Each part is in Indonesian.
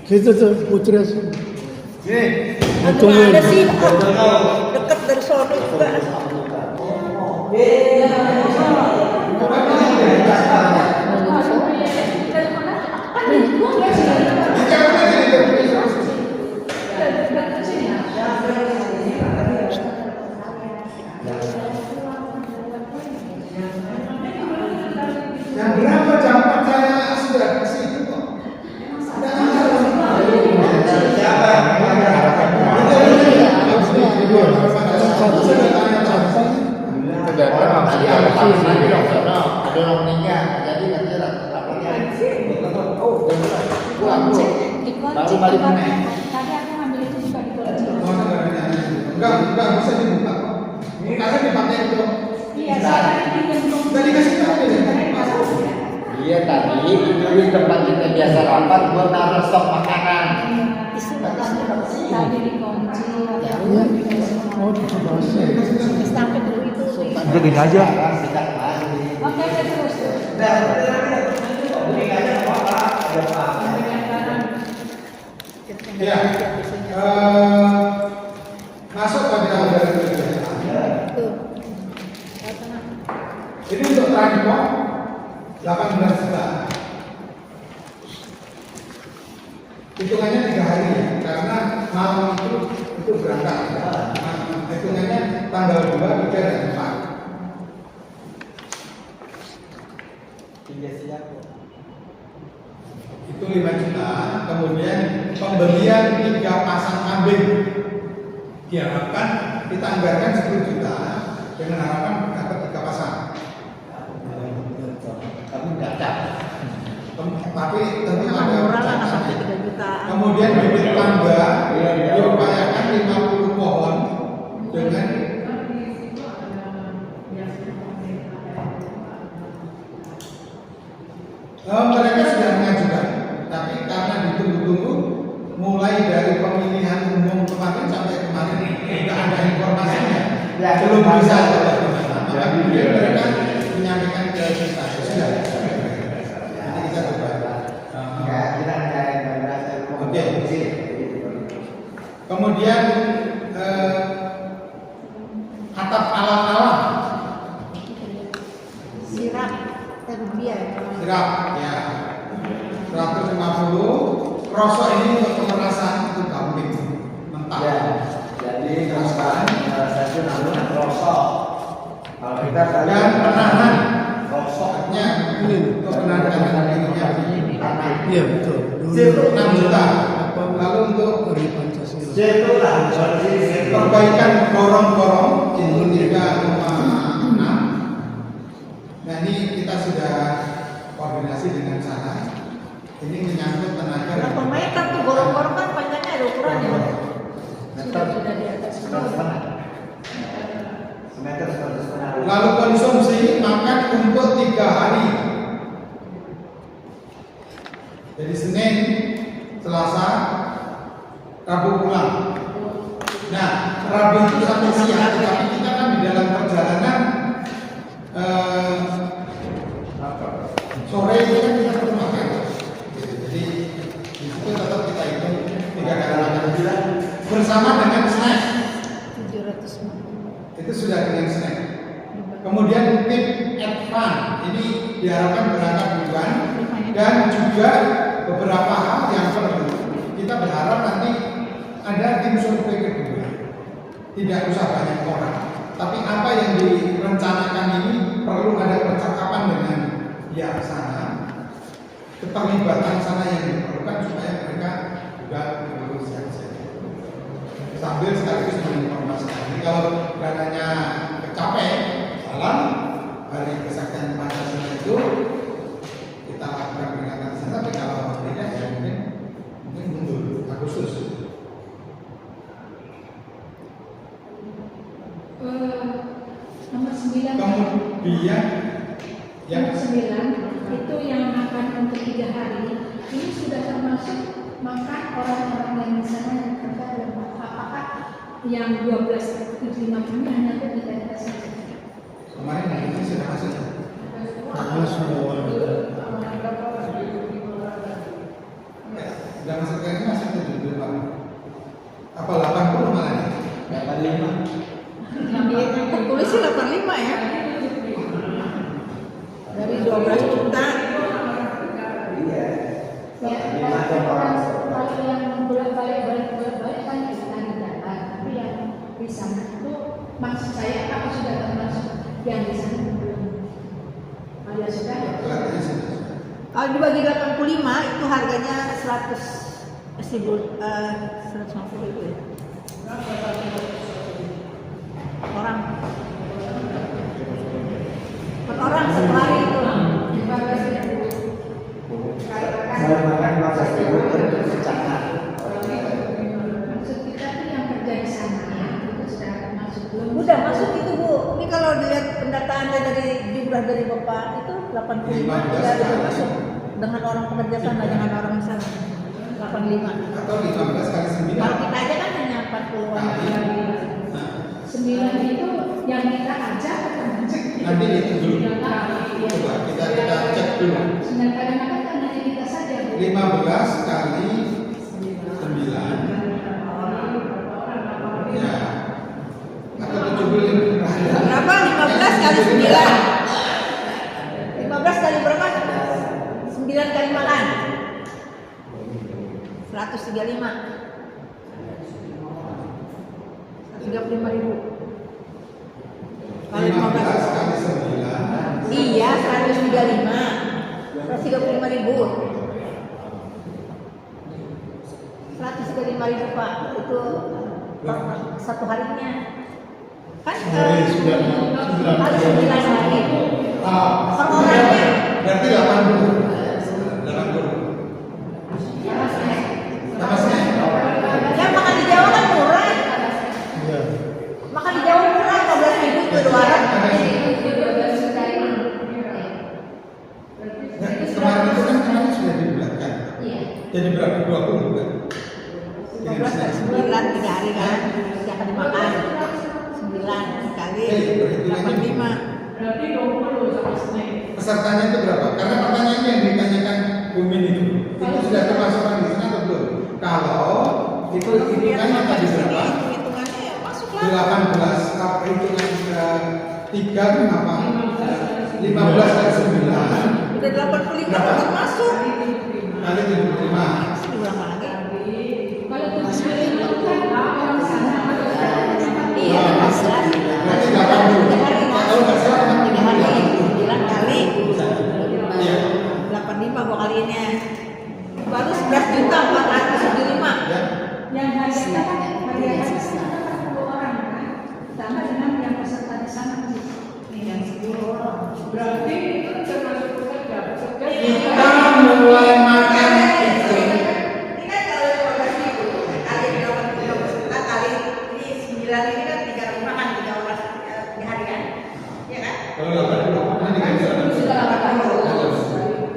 Kita tuh putra sih. Mana sih? Dekat dari sono juga. Jam berapa? Jam 4 saya sudah ke situ kok. Ada orang meninggal, jadi nanti baru balik mana? Tadi aku ngambil itu juga dikunci. Enggak bisa dibuka kok. Ini karena dipakai untuk Iya, saya tadi kasih tahu ya. Iya tadi itu di tempat kita biasa rapat buat naruh stok makanan. tadi dikunci. Oh, dicoba sih. Sampai dulu itu. Udah gini aja. Oke, terus. Ya. Masuk pada anggaran kegiatan. Ini untuk transport 18 juta. Hitungannya 3 hari ya, karena malam itu berangkat. Hitungannya tanggal 2, 3, dan 4. Itu 5 juta. Kemudian pembelian 3 pasang kambing diharapkan kita anggarkan 10 juta dengan harapan dapat 3 pasang. Tapi nggak dapat. Tapi tentu ada Murah lah catatan. sampai 3 juta. Kemudian bibit tangga diupayakan 50 pohon dengan mereka sudah mengajukan, tapi karena ditunggu-tunggu mulai dari pemilihan umum kemarin sampai kemarin tidak ada informasinya, belum bisa maka kemudian mereka menyampaikan ke kita sudah. Nanti kita coba. Oke. Kemudian atap alam-alam Sirap terbiar. sirap ya 150. Krosok ini untuk pemerasan itu gamping mentah. Ya, jadi kerosok satu namanya kerosok. Kalau kita Dan penahan kerosoknya ini untuk penahan ininya. Iya betul. Itu 6 juta. Lalu untuk Hari Pancasila. itu lah perbaikan gorong-gorong itu 3,6. Nah ini kita sudah koordinasi dengan sana. Ini menyangkut tenaga. Berapa meter tuh gorong-gorong kan panjangnya ada ukurannya. meter Sudah di atas. semeter 1,5. Lalu konsumsi makan untuk 3 hari. Jadi Senin, Selasa, Rabu pulang. Nah, Rabu itu sampai siang, tapi kita kan di dalam perjalanan sore itu kan kita perlu makan. Jadi di situ tetap kita hitung 3 kali makan bersama dengan snack. 750. Itu sudah dengan snack. Kemudian tip advance ini diharapkan berangkat duluan dan juga beberapa hal yang perlu. Kita berharap nanti ada tim survei kedua. Tidak usah banyak orang, tapi apa yang direncanakan ini perlu ada percakapan dengan pihak sana, keterlibatan sana yang diperlukan supaya mereka juga berusaha. Sambil sekaligus menginformasikan. Jadi kalau dananya kecapek, salam hari kesaktian Pancasila itu kita lakukan peringatan di sana. Tapi kalau tidak ya mungkin mundur Agustus. Nomor 9. Kemudian yang Nomor 9 itu yang makan untuk 3 hari. Ini sudah termasuk makan orang-orang yang di sana yang kerja dan apakah yang 12.75 ini hanya untuk kita saja? kemarin yang ini sudah masuk. Karena semua Sudah masuk ke ini masuk 75. Apa 80 malah nih? 85. Yang tertulis sih 85 ya. Dari 12 juta. Iya. Ya, kalau yang bolak-balik kan kita di jalan, tapi yang di sana itu maksud saya apa sudah termasuk yang di sana belum? Ada sudah ya? Kelihatannya sudah. Kalau dibagi 85 itu harganya 150.000 ya. Orang per orang setelah itu 15.000. Saya makan 15.000 berbicara. Maksud kita tuh yang kerja di sana ya, itu sudah masuk belum? udah masuk itu Bu. Ini kalau dilihat pendataannya dari jumlah dari Bapak itu 85 udah masuk dengan orang pekerja sana dengan orang sana 85. Atau 15 kali 9. Kalau kita aja kan hanya 40-an. 9 itu yang kita ajak atau ngajak? Nanti itu dulu. Coba kita cek dulu. Sedangkan kan hanya kita saja. 15 kali 9. Ya. Atau 75. Berapa? 15 kali 9. 15 kali berapa? 9 kali makan. 135. 135.000. Kalau 15 kali 9. Iya, 135. 135.000. 135.000 Pak. Itu satu harinya. Kan Hari 9 hari 9 hari. Ah, Per orangnya. berarti 80. 80. Tambah snack. Ya makan di Jawa kan murah. Iya. Makan di Jawa murah 15.000 itu luaran. Nah, kemarin itu kan kemarin sudah dibulatkan. Iya. Jadi berapa? 20 kan? 15 kali 9 3 hari kan. Yang akan dimakan 9 kali 85. Berarti 20 sama snack. Pesertanya itu berapa? Karena pertanyaannya yang ditanyakan Bumin itu sudah termasuk di sana atau belum? Kalau itu hitungannya tadi berapa? Hitungannya ya masuk lah. 18. Apa hitungan 3 itu apa? 15 kali 9. Udah 85 kan masuk. Kali 75. Diulang lagi. Kalau tujuh itu kan orang sana. Iya, 15. Berarti 80. 3 hari kan. Kalau nggak salah 3 hari 9 kali Iya. 85 gua kaliinnya. Baru 11.475. Ya. Yang harganya kan harganya 40 orang kan, ditambah dengan yang peserta di sana sih. Yang 10 orang. Berarti itu termasuk pekerja. Kita mulai makan itu. Ini kan kalau 15.000 kali 80 peserta kali ini 9 ini kan 3 kali makan 3 orang 3 hari kan? Iya kan? Kalau 80 nanti kan bisa. Sudah 80.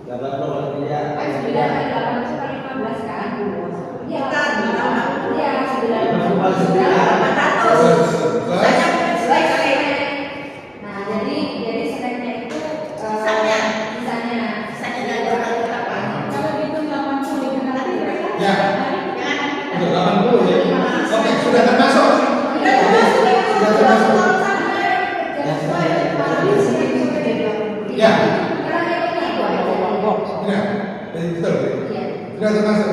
80 ya. 9 kali 8 itu kali 15 kan? Iya, Bukan, berapa? iya, 800. 800. Saya punya selai kali. Nah, jadi snacknya itu Sisanya. sisanya. Sisanya dari orang berapa? Kalau itu 80 berarti mereka Ya. Ya. Udah 80 ya. Oke, sudah termasuk. Udah termasuk ya. Sudah termasuk. Ya. Ya. Jadi betul. Sudah termasuk.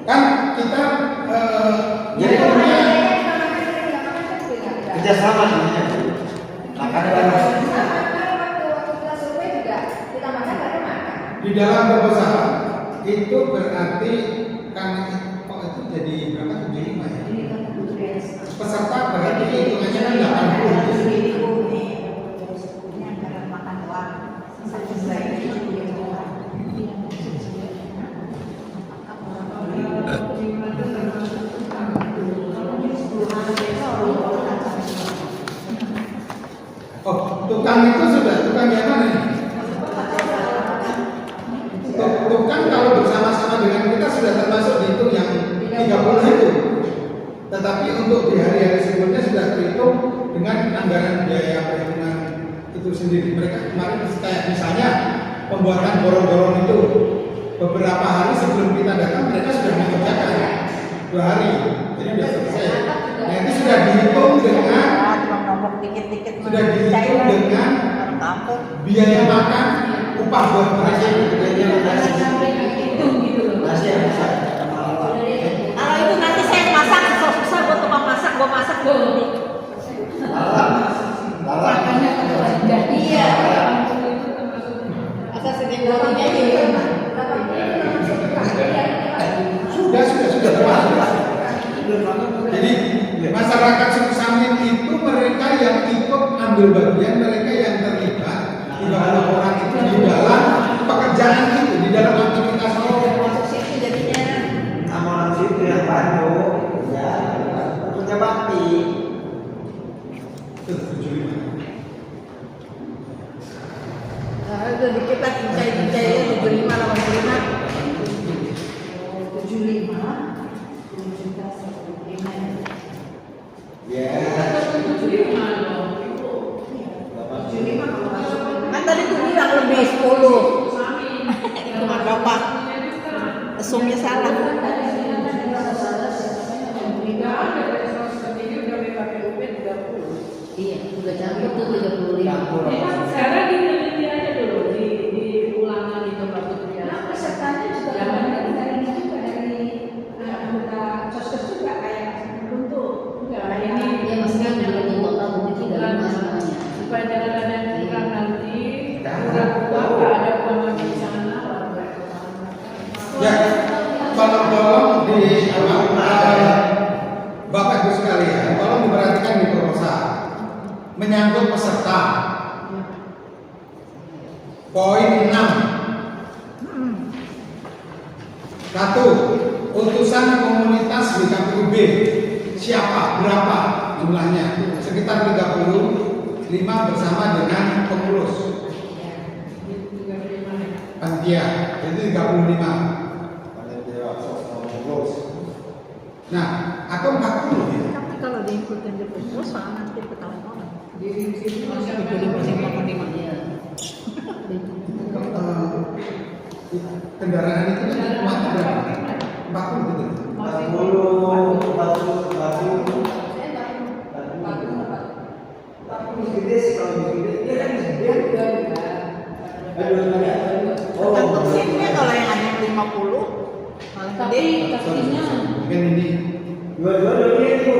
Kan kita Jadi punya kerjasama namanya. Makan bareng. di dalam proposal itu berarti kan kok itu jadi berapa 75 ya? Peserta berarti hitungannya kan 80. Ini antara makan doang. Sisa selai. Oh, tukang itu sudah tukang yang mana ini? Tukang kalau bersama-sama dengan kita sudah termasuk dihitung yang 30 itu. Tetapi untuk di hari-hari sebelumnya sudah terhitung dengan anggaran biaya perhitungan itu sendiri. Mereka kemarin kayak misalnya pembuatan gorong-gorong itu beberapa hari sebelum kita datang mereka sudah mengerjakan 2 hari, jadi sudah selesai. Nah itu sudah dihitung dengan sudah dihitung dengan biaya makan, upah buat mereka. Kalau itu nanti saya masak, susah buat tukang masak, gue masak dulu. Makanya jadi Iya. Asal sedang gorengnya aja. Sudah termasuk. Jadi masyarakat suku Samin itu mereka yang ikut ambil bagian, mereka yang terlibat 30 orang itu di dalam pekerjaan itu, di dalam aktivitas itu. Masuk situ jadinya. Sama orang situ yang bantu, ya, punya bakti. Itu dikit lah, cincai-cincainya 75, 85. 75. Ya. Kan tadi tuh bilang lebih 10. Itu nggak berapa. Esumnya salah. Iya, udah campur tuh 35. Sekarang diteliti aja dulu di ulangan itu Pak Putri. Nah, pesertanya juga banyak dari ini juga dari anggota Soskes juga kayak untuk ini Ya maksudnya dari total mungkin 35 semuanya. supaya jangan ada yang kurang nanti kurang ada uang di sana. Ya, tolong di Bapak Ibu sekalian, tolong diperhatikan di proposal menyangkut peserta. Poin 6. 1. Utusan komunitas BKPUB. Siapa? Berapa jumlahnya? Sekitar 35 bersama dengan pengurus panitia. Jadi 35. Nah, atau 40 ya? Tapi kalau diikutin di proposal nanti ketahuan orang. Di situ masih ada 25. Iya. Kendaraan itu kan muatnya berapa? 40 gitu. 40 gede sih kalau gede, dia kan gede. Tergantung seatnya, kalau yang ada yang 50 paling tapi gede. kakinya Kan ini Dua-dua itu.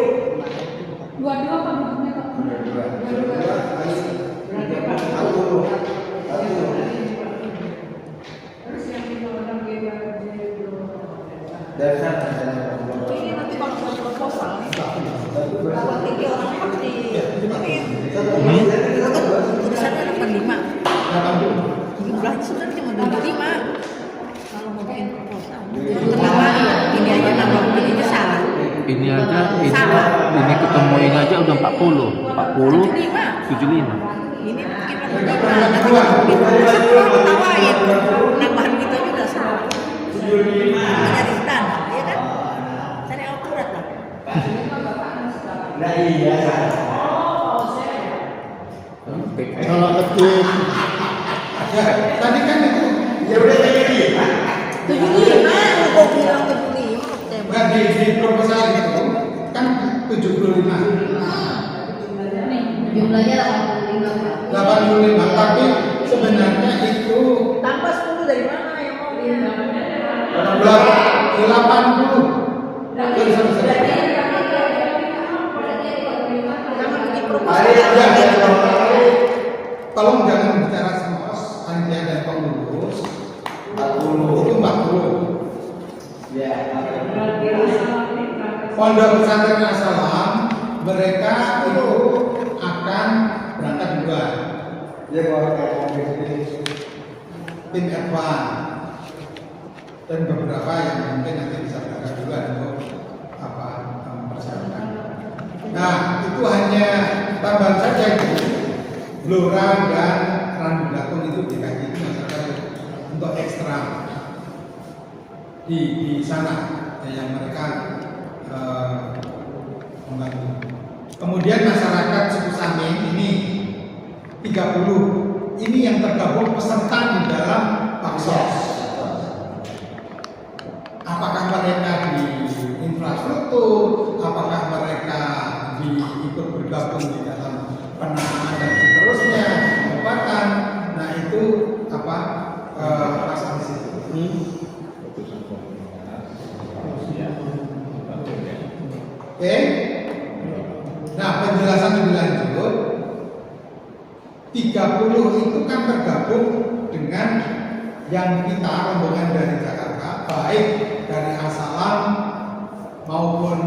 dua-dua apa dua-duanya Pak? terus yang 5 orang dia Dasar. Ini nanti kalau mau proposal, kalau tinggi orangnya harus di tulisannya 85. 80. Jumlahnya sebenarnya cuma 25. Kalau mau bikin proposal, kenapa ini aja nambah begini aja salah. Ini aja, Salah. ini ketemuin aja udah 40, 75. Ini mungkin 85. Nanti kalau di proposal orang ketawain. Nambahan gitu aja udah salah. Nyari standar, ya kan? Cari akurat lah. Nah iya. Kalau kecil, Ya, tadi kan itu Ya udah jadi. 75, kok bilang 75? enggak di proposal itu kan 75. Jumlahnya 85 Pak. 85, tapi sebenarnya itu Tambah 10 dari mana yang mau dia? 80. Jangan bikin Hari proposal. tolong jangan bicara semua panitia dan pengurus. 40 itu 40. Ya. Pondok pesantren As-Salam mereka itu akan berangkat duluan. Dia bawa kayak mobil ini. Tim advance dan beberapa yang mungkin nanti bisa berangkat duluan untuk apa persiapan. Nah itu hanya tambahan saja itu. Blora dan Randu Gatung itu dikaji itu masyarakat untuk ekstra di sana yang mereka membantu. Kemudian masyarakat suku Samin ini 30 ini yang tergabung peserta di dalam Baksos. apakah mereka di infrastruktur, apakah mereka ikut bergabung di dalam penanganan dan seterusnya, pengobatan. Nah itu apa pasal di situ. Oke. Nah penjelasan lebih lanjut, 30 itu kan tergabung dengan yang kita rombongan dari Jakarta, baik dari Asalam maupun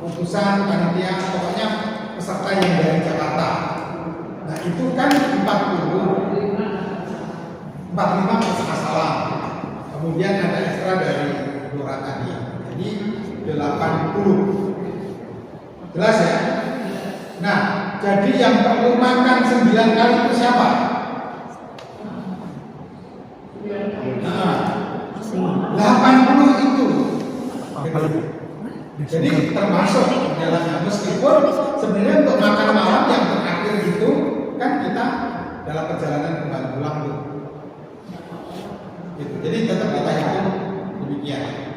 utusan panitia, pokoknya peserta yang dari Jakarta. Nah itu kan 45 plus Asalam, kemudian ada ekstra dari Blora tadi, jadi 80. Jelas ya? Nah, jadi yang perlu makan 9 kali itu siapa? Nah, 80 itu. Jadi termasuk di dalamnya, meskipun sebenarnya untuk makan malam yang terakhir itu kan kita dalam perjalanan kembali pulang tuh. Gitu. Jadi tetap kita hitung demikian.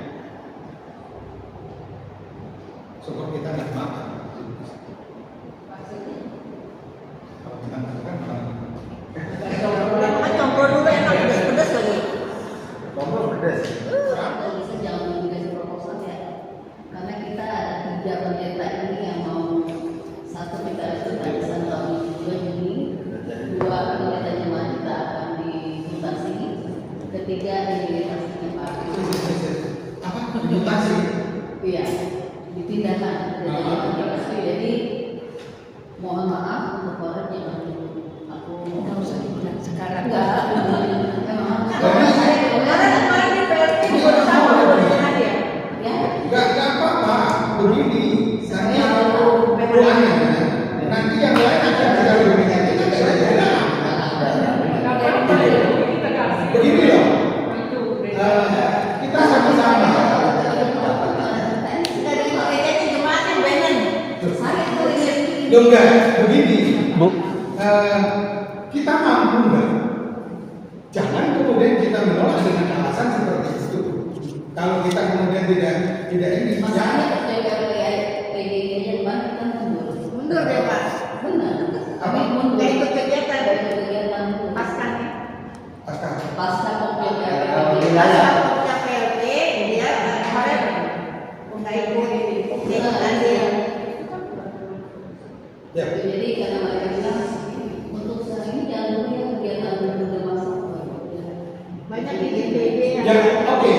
Syukur kita nggak makan. Kalau kita makan Kan campur dulu enak pedas lagi. Kompor pedas. Kalau bisa jangan dikasih proposal ya, karena kita ada 3 pendeta ini yang mau, satu kita harus tahun 2 Juni, 2 pendeta jemaat kita akan dimutasi, ketiga dimutasi Pak. apa? Mutasi. Iya, dipindahkan. Jadi mohon maaf untuk orang yang aku Nggak usah dibilang sekarang. enggak. Kemarin di PLT juga sama pemerintahan ya. Ya. Enggak apa-apa. Begini, saya doanya. Nanti yang lain akan bisa lebih negatif. Kita tidak jalan. Begini loh. Kita sama-sama. Dari mereka jemaat yang benar. Loh enggak, begini. Bu, Kita mampu enggak? Jangan kemudian kita menolak dengan alasan seperti itu. Kalau kita kemudian tidak ini, jangan. Mundur deh Pak. Benar. Apa? Nggak ikut kegiatan. Dari kegiatan Pasca nih. pasca Wilayah. Pasca PLT dia kemarin nggak ikut andil. Ya. Jadi karena mereka bilang untuk saat ini jangan dulu ya kegiatan bermasa. Banyak bikin BD Ya, oke.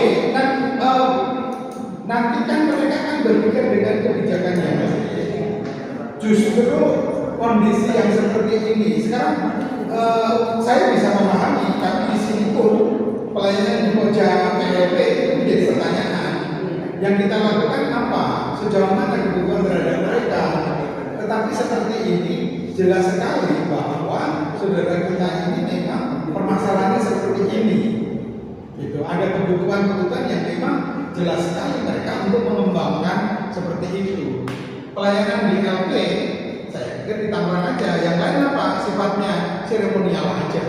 Nanti kan mereka kan berpikir dengan kebijakan yang justru kondisi yang seperti ini sekarang saya bisa memahami, tapi di sini pun pelayanan di Koja PLP itu menjadi pertanyaan. Yang kita lakukan apa? Sejauh mana kebutuhan terhadap mereka? Tetapi seperti ini jelas sekali bahwa saudara kita ini memang permasalahannya seperti ini. Gitu. Ada kebutuhan-kebutuhan yang memang jelas sekali mereka untuk mengembangkan seperti itu. Pelayanan di LP saya pikir ditambah aja. Yang lain apa? Sifatnya seremonial aja.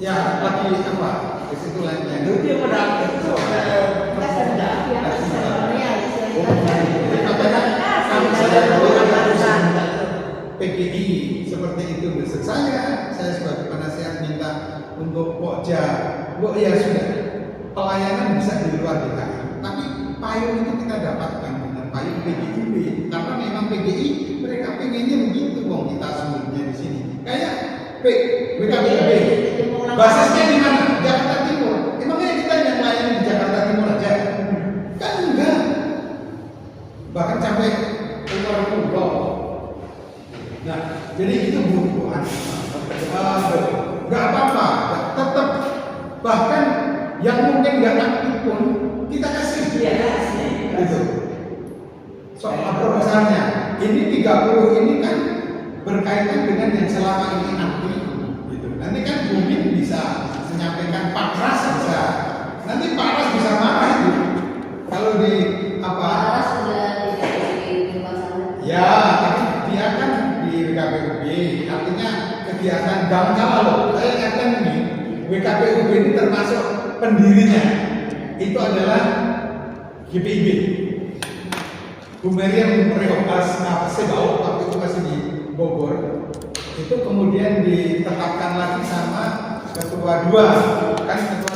Ya, lagi apa? Di situ lainnya. Itu yang PGI seperti itu besar saya sebagai penasihat minta untuk Pokja, ya sudah pelayanan bisa di luar DKI, tapi payung itu kita dapatkan dengan payung PGIB karena memang PGI mereka pengennya begitu, wong kita sumbernya di sini kayak BKBB basisnya di mana? Jakarta Timur. Emangnya kita yang melayani di Jakarta Timur aja? Kan enggak, bahkan sampai keluar pulau. Nah, jadi itu kebutuhan. Nggak apa-apa, tetap bahkan yang mungkin nggak aktif pun kita kasih. Gitu. Soal proposalnya, ini 30 ini kan berkaitan dengan yang selama ini aktif. Gitu. Nanti kan mungkin bisa menyampaikan Pak Ras bisa. Nanti Pak Ras bisa marah itu. Kalau di apa? sudah tidak di masalah. Ya, tapi dia kan di WKPUB, artinya kegiatan dalam loh. Saya ingatkan ini, WKPUB ini termasuk pendirinya itu adalah GPIB. Bu Meriam Rehopas Sebau waktu itu masih di Bogor, itu kemudian ditetapkan lagi sama ketua 2, kan ketua